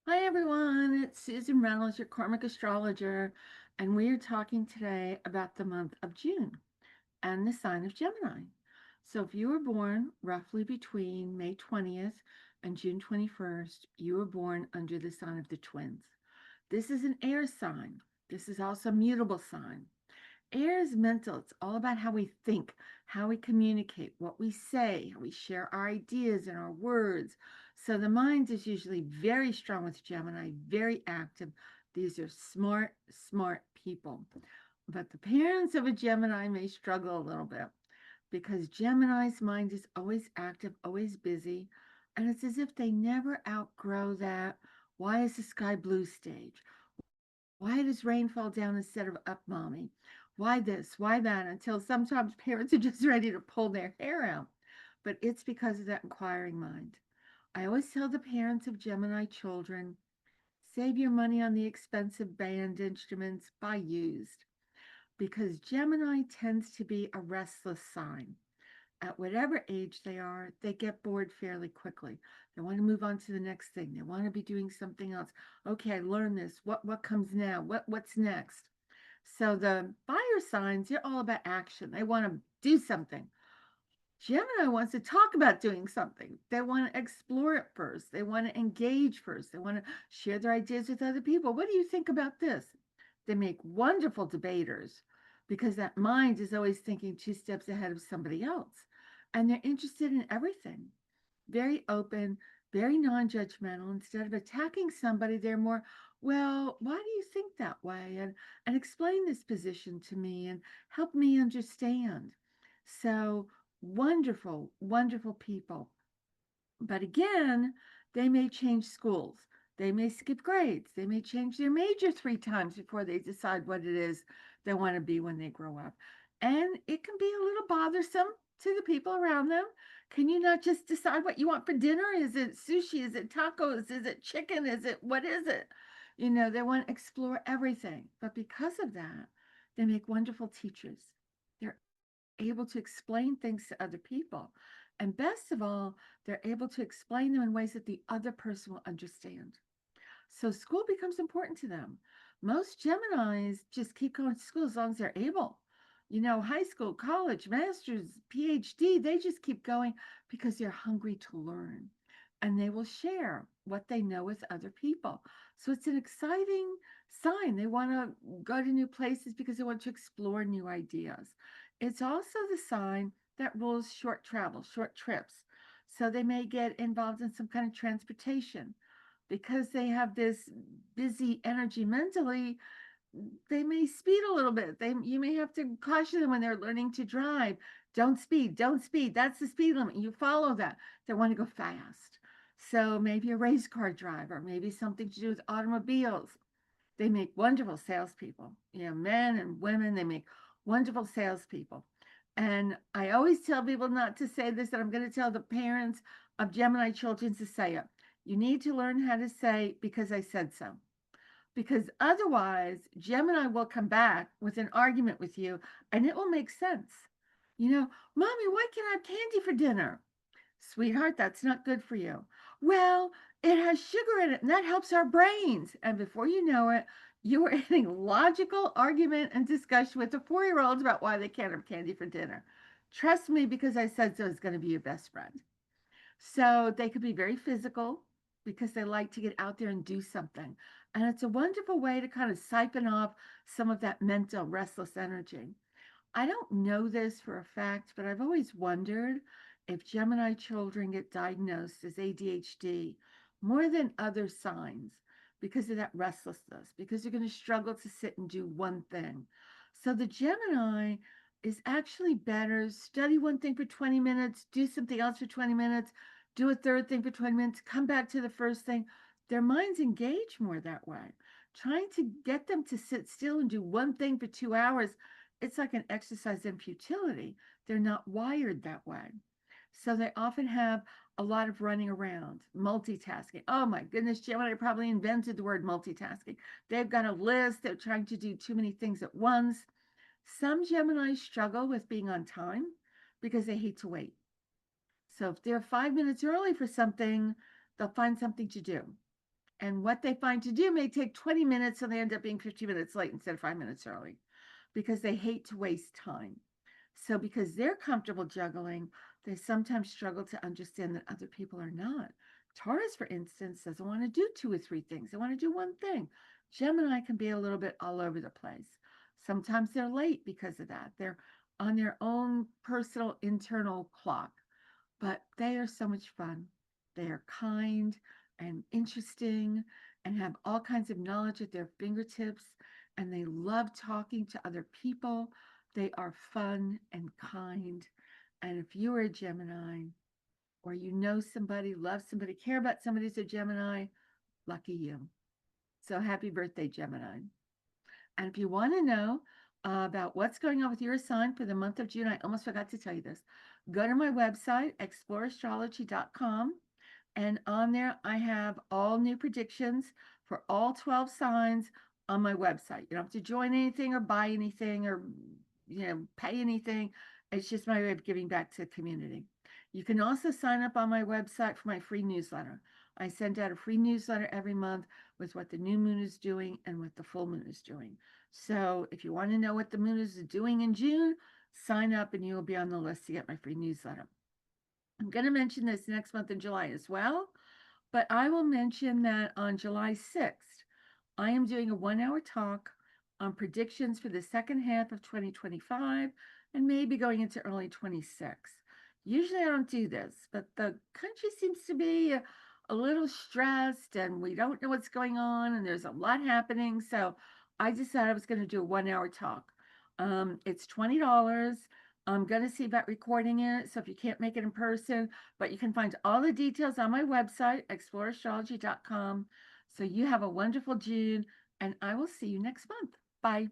Hi everyone, it's Susan Reynolds, your Karmic Astrologer, and we are talking today about the month of June and the sign of Gemini. So if you were born roughly between May 20th and June 21st, you were born under the sign of the twins. This is an air sign. This is also a mutable sign. Air is mental. It's all about how we think, how we communicate, what we say, how we share our ideas and our words. So the mind is usually very strong with Gemini, very active. These are smart, smart people. But the parents of a Gemini may struggle a little bit because Gemini's mind is always active, always busy. And it's as if they never outgrow that why is the sky blue stage? Why does rain fall down instead of up, mommy? Why this? Why that? Until sometimes parents are just ready to pull their hair out. But it's because of that inquiring mind. I always tell the parents of Gemini children save your money on the expensive band instruments, buy used. Because Gemini tends to be a restless sign. At whatever age they are, they get bored fairly quickly. They want to move on to the next thing. They want to be doing something else. Okay, I learned this. What comes now? What's next? So the fire signs, they're all about action. They want to do something. Gemini wants to talk about doing something. They want to explore it first. They want to engage first. They want to share their ideas with other people. What do you think about this? They make wonderful debaters because that mind is always thinking two steps ahead of somebody else. And they're interested in everything, very open, very non judgmental. Instead of attacking somebody, they're more, well, why do you think that way? And explain this position to me and help me understand. So wonderful, wonderful people. But again, they may change schools. They may skip grades. They may change their major 3 times before they decide what it is they want to be when they grow up. And it can be a little bothersome to the people around them. Can you not just decide what you want for dinner? Is it sushi? Is it tacos? Is it chicken? Is it what is it? They want to explore everything. But because of that, they make wonderful teachers. They're able to explain things to other people. And best of all, they're able to explain them in ways that the other person will understand. So school becomes important to them. Most Geminis just keep going to school as long as they're able. High school, college, master's, PhD, they just keep going because they're hungry to learn. And they will share what they know with other people. So it's an exciting sign. They want to go to new places because they want to explore new ideas. It's also the sign that rules short travel, short trips. So they may get involved in some kind of transportation because they have this busy energy mentally. They may speed a little bit. You may have to caution them when they're learning to drive. Don't speed, don't speed. That's the speed limit. You follow that. They want to go fast. So maybe a race car driver, maybe something to do with automobiles. They make wonderful salespeople. Men and women, they make wonderful salespeople. And I always tell people not to say this, and I'm going to tell the parents of Gemini children to say it. You need to learn how to say, because I said so. Because otherwise, Gemini will come back with an argument with you and it will make sense. Mommy, why can't I have candy for dinner? Sweetheart, that's not good for you. Well, it has sugar in it and that helps our brains. And before you know it, you are in a logical argument and discussion with the 4 year olds about why they can't have candy for dinner. Trust me, because I said so, is going to be your best friend. So they could be very physical because they like to get out there and do something. And it's a wonderful way to kind of siphon off some of that mental restless energy. I don't know this for a fact, but I've always wondered if Gemini children get diagnosed as ADHD more than other signs because of that restlessness, because they're going to struggle to sit and do one thing. So the Gemini is actually better study one thing for 20 minutes, do something else for 20 minutes, do a third thing for 20 minutes, come back to the first thing. Their minds engage more that way. Trying to get them to sit still and do one thing for 2 hours, it's like an exercise in futility. They're not wired that way. So they often have a lot of running around, multitasking. Oh my goodness, Gemini probably invented the word multitasking. They've got a list, they're trying to do too many things at once. Some Geminis struggle with being on time because they hate to wait. So if they're 5 minutes early for something, they'll find something to do. And what they find to do may take 20 minutes, so they end up being 15 minutes late instead of 5 minutes early because they hate to waste time. So, because they're comfortable juggling, they sometimes struggle to understand that other people are not. Taurus, for instance, doesn't want to do two or three things, they want to do one thing. Gemini can be a little bit all over the place. Sometimes they're late because of that. They're on their own personal internal clock, but they are so much fun. They are kind and interesting and have all kinds of knowledge at their fingertips, and they love talking to other people. They are fun and kind. And if you are a Gemini, or you know somebody, love somebody, care about somebody who's a Gemini, lucky you. So happy birthday, Gemini. And if you want to know about what's going on with your sign for the month of June, I almost forgot to tell you this. Go to my website, exploreastrology.com. And on there, I have all new predictions for all 12 signs on my website. You don't have to join anything or buy anything or pay anything. It's just my way of giving back to the community. You can also sign up on my website for my free newsletter. I send out a free newsletter every month with what the new moon is doing and what the full moon is doing. So if you want to know what the moon is doing in June, sign up and you will be on the list to get my free newsletter. I'm going to mention this next month in July as well, but I will mention that on July 6th, I am doing a 1 hour talk on predictions for the second half of 2025 and maybe going into early 26. Usually I don't do this, but the country seems to be a little stressed and we don't know what's going on and there's a lot happening. So I decided I was going to do a 1 hour talk. It's $20. I'm going to see about recording it. So if you can't make it in person, but you can find all the details on my website, exploreastrology.com. So you have a wonderful June, and I will see you next month. Bye.